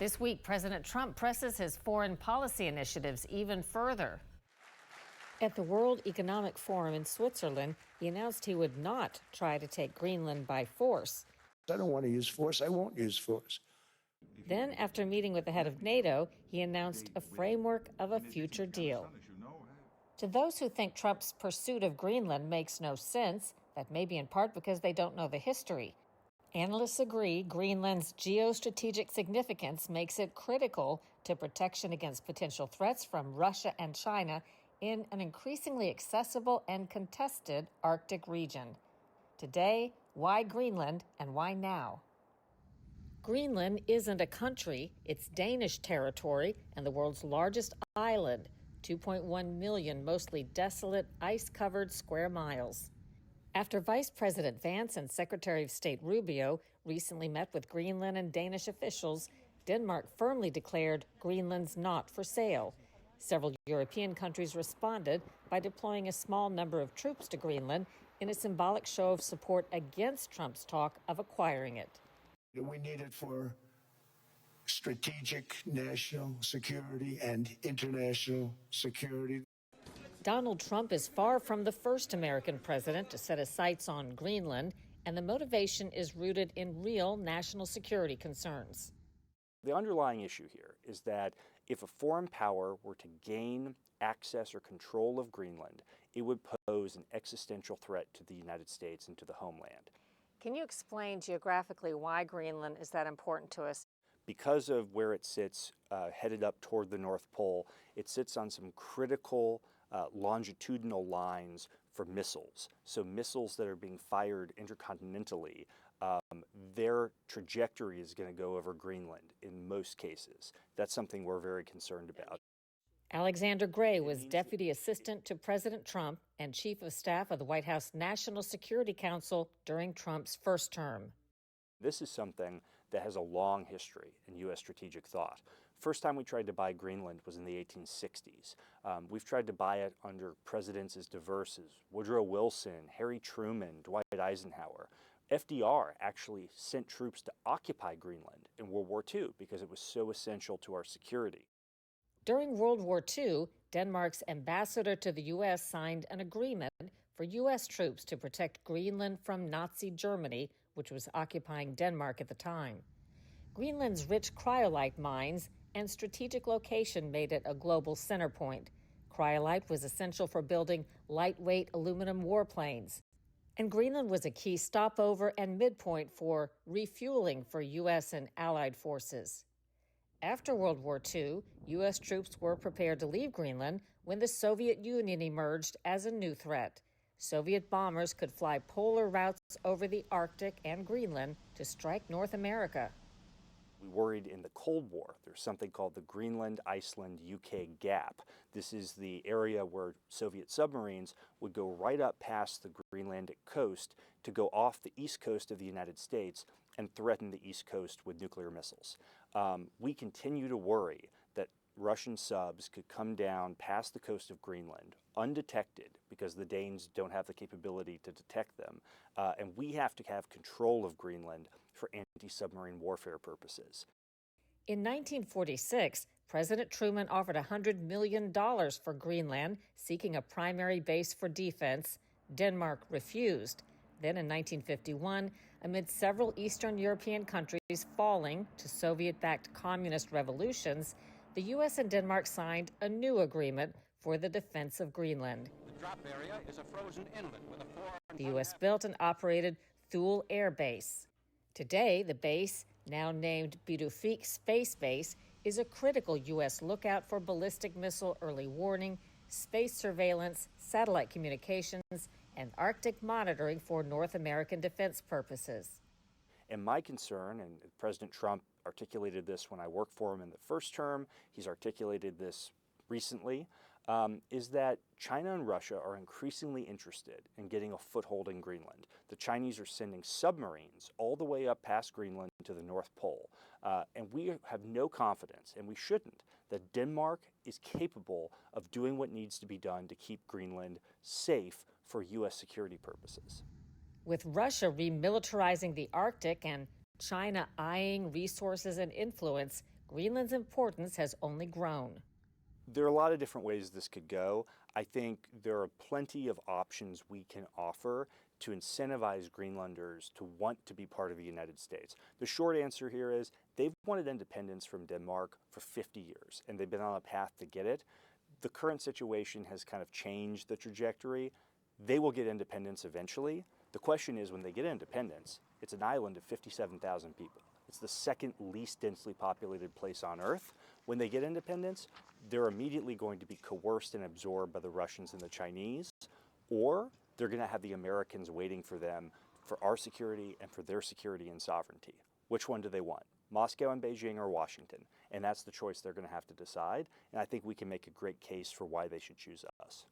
This week, President Trump presses his foreign policy initiatives even further. At the World Economic Forum in Switzerland, he announced he would not try to take Greenland by force. I don't want to use force. I won't use force. Then, after meeting with the head of NATO, he announced a framework of a future deal. To those who think Trump's pursuit of Greenland makes no sense, that may be in part because they don't know the history. Analysts agree Greenland's geostrategic significance makes it critical to protection against potential threats from Russia and China in an increasingly accessible and contested Arctic region. Today, why Greenland and why now? Greenland isn't a country, it's Danish territory and the world's largest island, 2.1 million mostly desolate, ice-covered square miles. After Vice President Vance and Secretary of State Rubio recently met with Greenland and Danish officials, Denmark firmly declared Greenland's not for sale. Several European countries responded by deploying a small number of troops to Greenland in a symbolic show of support against Trump's talk of acquiring it. We need it for strategic national security and international security. Donald Trump is far from the first American president to set his sights on Greenland, and the motivation is rooted in real national security concerns. The underlying issue here is that if a foreign power were to gain access or control of Greenland, it would pose an existential threat to the United States and to the homeland. Can you explain geographically why Greenland is that important to us? Because of where it sits, headed up toward the North Pole, it sits on some critical longitudinal lines for missiles. So missiles that are being fired intercontinentally, their trajectory is going to go over Greenland in most cases. That's something we're very concerned about. Alexander Gray was Deputy Assistant to President Trump and Chief of Staff of the White House National Security Council during Trump's first term. This is something that has a long history in U.S. strategic thought. First time we tried to buy Greenland was in the 1860s. We've tried to buy it under presidents as diverse as Woodrow Wilson, Harry Truman, Dwight Eisenhower. FDR actually sent troops to occupy Greenland in World War II because it was so essential to our security. During World War II, Denmark's ambassador to the U.S. signed an agreement for U.S. troops to protect Greenland from Nazi Germany, which was occupying Denmark at the time. Greenland's rich cryolite mines and strategic location made it a global center point. Cryolite was essential for building lightweight aluminum warplanes. And Greenland was a key stopover and midpoint for refueling for U.S. and Allied forces. After World War II, U.S. troops were prepared to leave Greenland when the Soviet Union emerged as a new threat. Soviet bombers could fly polar routes over the Arctic and Greenland to strike North America. We worried in the Cold War. There's something called the Greenland, Iceland, UK gap. This is the area where Soviet submarines would go right up past the Greenlandic coast to go off the east coast of the United States and threaten the east coast with nuclear missiles. We continue to worry that Russian subs could come down past the coast of Greenland undetected because the Danes don't have the capability to detect them. And we have to have control of Greenland for anti-submarine warfare purposes. In 1946, President Truman offered $100 million for Greenland, seeking a primary base for defense. Denmark refused. Then in 1951, amid several Eastern European countries falling to Soviet-backed communist revolutions, the U.S. and Denmark signed a new agreement for the defense of Greenland. The drop area is a frozen inlet with a foreign... The U.S. built and operated Thule Air Base. Today, the base, now named Bidufik Space Base, is a critical U.S. lookout for ballistic missile early warning, space surveillance, satellite communications, and Arctic monitoring for North American defense purposes. And my concern, and President Trump articulated this when I worked for him in the first term, he's articulated this recently, is that China and Russia are increasingly interested in getting a foothold in Greenland. The Chinese are sending submarines all the way up past Greenland to the North Pole. And we have no confidence, and we shouldn't, that Denmark is capable of doing what needs to be done to keep Greenland safe for U.S. security purposes. With Russia remilitarizing the Arctic and China eyeing resources and influence, Greenland's importance has only grown. There are a lot of different ways this could go. I think there are plenty of options we can offer to incentivize Greenlanders to want to be part of the United States. The short answer here is they've wanted independence from Denmark for 50 years, and they've been on a path to get it. The current situation has kind of changed the trajectory. They will get independence eventually. The question is, when they get independence, it's an island of 57,000 people. It's the second least densely populated place on Earth. When they get independence, they're immediately going to be coerced and absorbed by the Russians and the Chinese, or they're going to have the Americans waiting for them for our security and for their security and sovereignty. Which one do they want? Moscow and Beijing or Washington? And that's the choice they're going to have to decide. And I think we can make a great case for why they should choose us.